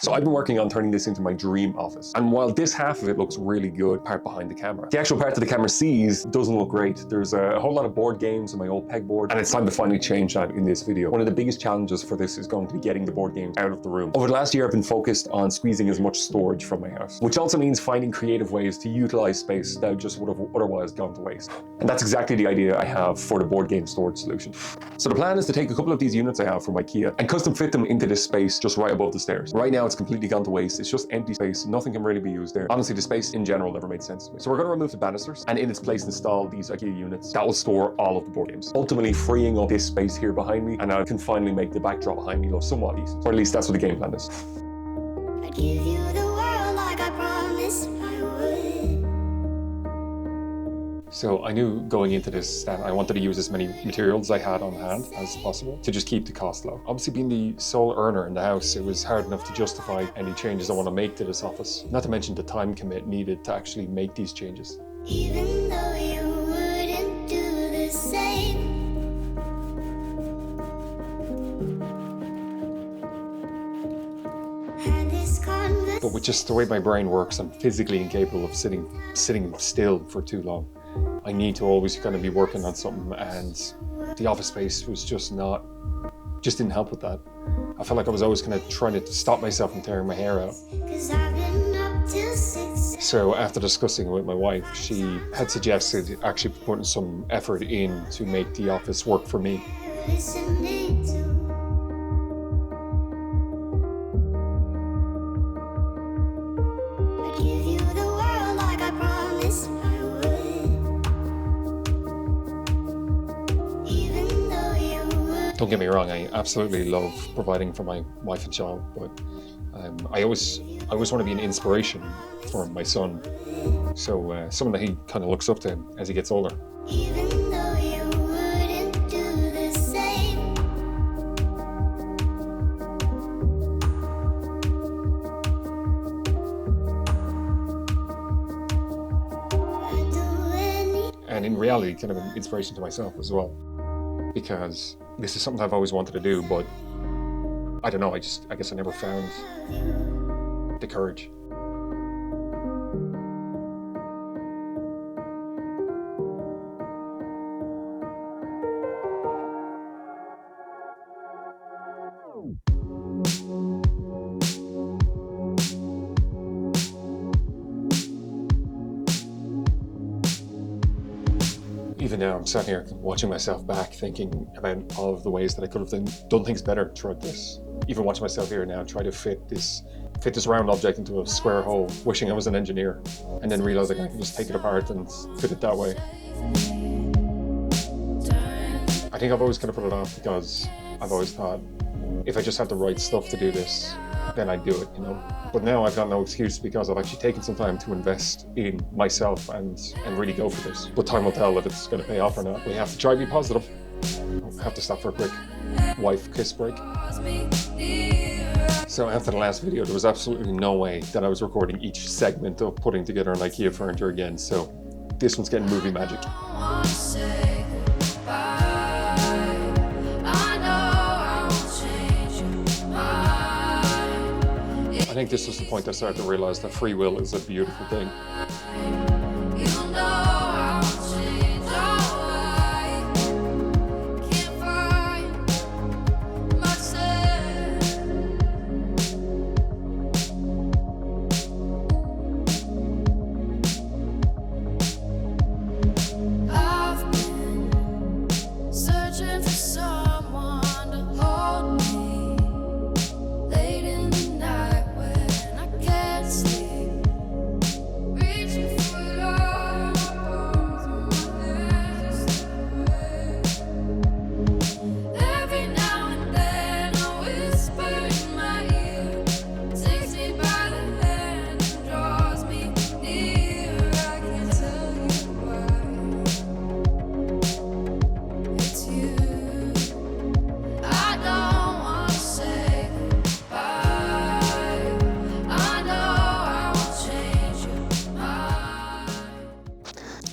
So I've been working on turning this into my dream office. And while this half of it looks really good, part behind the camera, the actual part that the camera sees doesn't look great. There's a whole lot of board games on my old pegboard, and it's time to finally change that in this video. One of the biggest challenges for this is going to be getting the board games out of the room. Over the last year, I've been focused on squeezing as much storage from my house, which also means finding creative ways to utilize space that just would have otherwise gone to waste. And that's exactly the idea I have for the board game storage solution. So the plan is to take a couple of these units I have from IKEA and custom fit them into this space just right above the stairs. Right now, it's completely gone to waste. It's just empty space. Nothing can really be used there. Honestly, the space in general never made sense to me. So we're going to remove the banisters and in its place install these IKEA units that will store all of the board games, ultimately freeing up this space here behind me, and I can finally make the backdrop behind me look somewhat decent. Or at least that's what the game plan is. I'd give you the world like I promised I would. So I knew going into this that I wanted to use as many materials I had on hand as possible to just keep the cost low. Obviously, being the sole earner in the house, it was hard enough to justify any changes I want to make to this office, not to mention the time commit needed to actually make these changes. Even though you wouldn't do the same. Had this conversation. But with just the way my brain works, I'm physically incapable of sitting still for too long. I need to always kind of be working on something, and the office space was just didn't help with that. I felt like I was always kind of trying to stop myself from tearing my hair out. 'Cause I've been up till 6. So after discussing with my wife, she had suggested actually putting some effort in to make the office work for me. Listening to. I'd give you the world like I promised I would. Even though you would. Don't get me wrong, I absolutely love providing for my wife and child, but I always want to be an inspiration for my son. So someone that he kind of looks up to as he gets older. Even though you wouldn't do the same. I'd do anything. And in reality, kind of an inspiration to myself as well. Because this is something I've always wanted to do, but I don't know, I guess I never found the courage. Even now, I'm sat here watching myself back, thinking about all of the ways that I could have done things better throughout this. Even watching myself here now, try to fit this round object into a square hole, wishing I was an engineer, and then realizing I can just take it apart and fit it that way. I think I've always kind of put it off because I've always thought, if I just had the right stuff to do this, then I'd do it, you know? But now I've got no excuse because I've actually taken some time to invest in myself and really go for this. But time will tell if it's going to pay off or not. We have to try to be positive. I have to stop for a quick wife kiss break. So after the last video, there was absolutely no way that I was recording each segment of putting together an IKEA furniture again. So this one's getting movie magic. I think this was the point I started to realize that free will is a beautiful thing.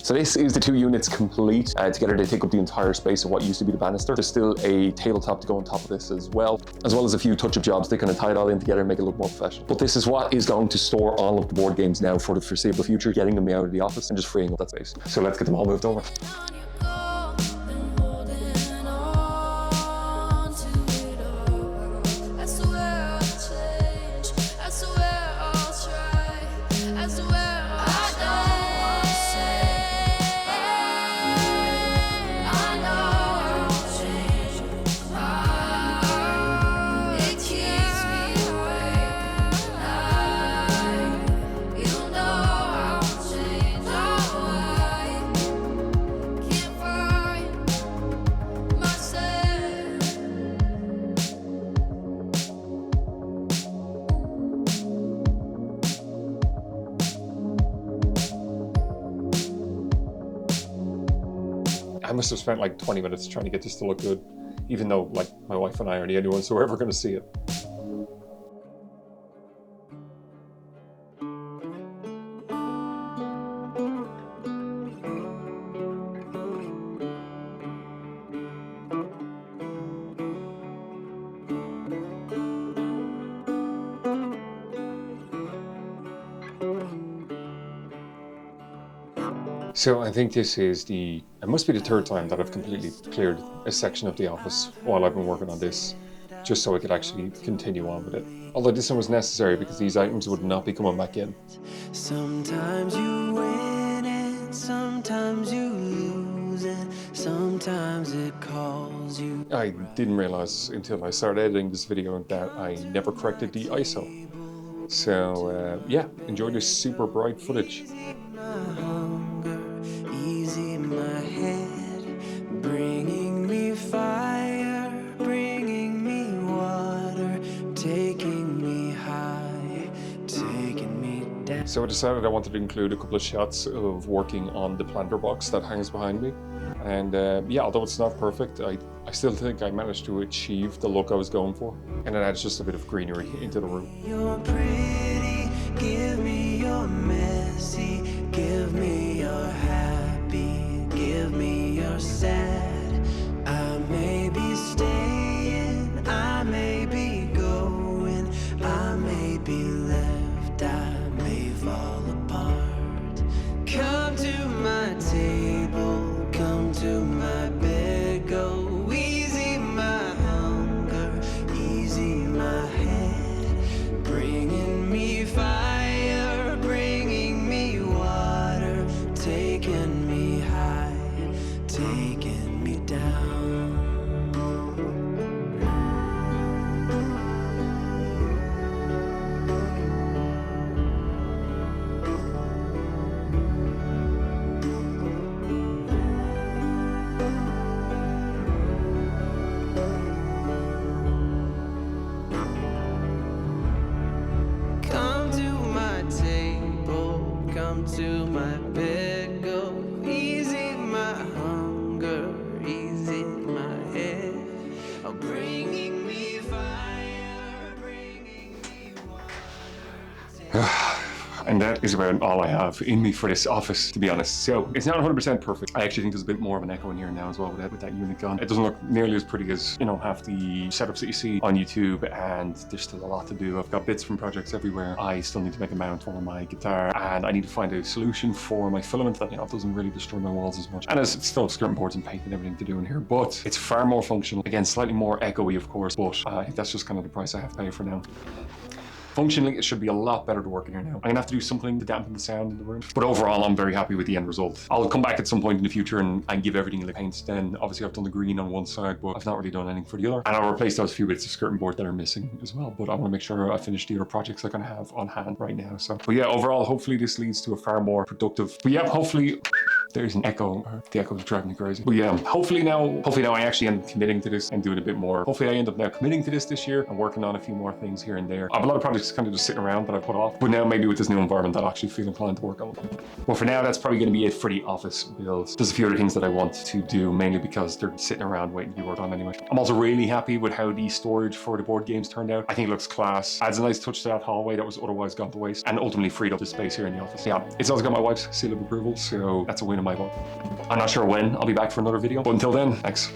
So this is the 2 units complete. Together they take up the entire space of what used to be the banister. There's still a tabletop to go on top of this as well as a few touch-up jobs. They kind of tie it all in together and make it look more professional. But this is what is going to store all of the board games now for the foreseeable future, getting them out of the office and just freeing up that space. So let's get them all moved over. I must have spent like 20 minutes trying to get this to look good, even though like my wife and I are the only ones who are ever going to see it. So I think this is it must be the 3rd time that I've completely cleared a section of the office while I've been working on this, just so I could actually continue on with it. Although this one was necessary because these items would not be coming back in. Sometimes you win it, sometimes you lose it, sometimes it calls you. I didn't realize until I started editing this video that I never corrected the ISO. So yeah, enjoy this super bright footage. Bringing me fire, bringing me water, taking me high, taking me down. So I decided I wanted to include a couple of shots of working on the planter box that hangs behind me. And yeah, although it's not perfect, I still think I managed to achieve the look I was going for. And it adds just a bit of greenery into the room. You're pretty, give me your messy, give me your happy, give me your sad. I may be staying, I may be going, I may be left, I may fall apart. Come to my table, come to my bed, go easy my hunger, easy my head, bringing me fire, bringing me water, taking me high, taking me down. Come to my table, come to my bed, go easy my hunger, easy my head, oh, bringing me fire, bringing me water. And that is about all I have in me for this office, to be honest. So it's not 100% perfect. I actually think there's a bit more of an echo in here now as well with that unit gone. It doesn't look nearly as pretty as, you know, half the setups that you see on YouTube, and there's still a lot to do. I've got bits from projects everywhere. I still need to make a mount for my guitar, and I need to find a solution for my filament that, you know, doesn't really destroy my walls as much. And there's still skirting boards and paint and everything to do in here, but it's far more functional. Again, slightly more echoey, of course, but I think that's just kind of the price I have to pay for now. Functionally, it should be a lot better to work in here now. I'm gonna have to do something to dampen the sound in the room. But overall, I'm very happy with the end result. I'll come back at some point in the future and give everything the paint. Then obviously I've done the green on one side, but I've not really done anything for the other. And I'll replace those few bits of skirting board that are missing as well. But I wanna make sure I finish the other projects I kind of have on hand right now. So, but yeah, overall, hopefully this leads to a far more productive, but yeah, hopefully, there's an echo. The echo is driving me crazy. But yeah, hopefully now I actually end up committing to this and doing a bit more. Hopefully I end up now committing to this year and working on a few more things here and there. I have a lot of projects kind of just sitting around that I put off, but now maybe with this new environment, I'll actually feel inclined to work on them. Well, for now, that's probably going to be it for the office builds. There's a few other things that I want to do, mainly because they're sitting around waiting to be worked on anyway. I'm also really happy with how the storage for the board games turned out. I think it looks class. Adds a nice touch to that hallway that was otherwise gone to waste, and ultimately freed up the space here in the office. Yeah, it's also got my wife's seal of approval, so that's a win in might won't. I'm not sure when I'll be back for another video, but until then, thanks.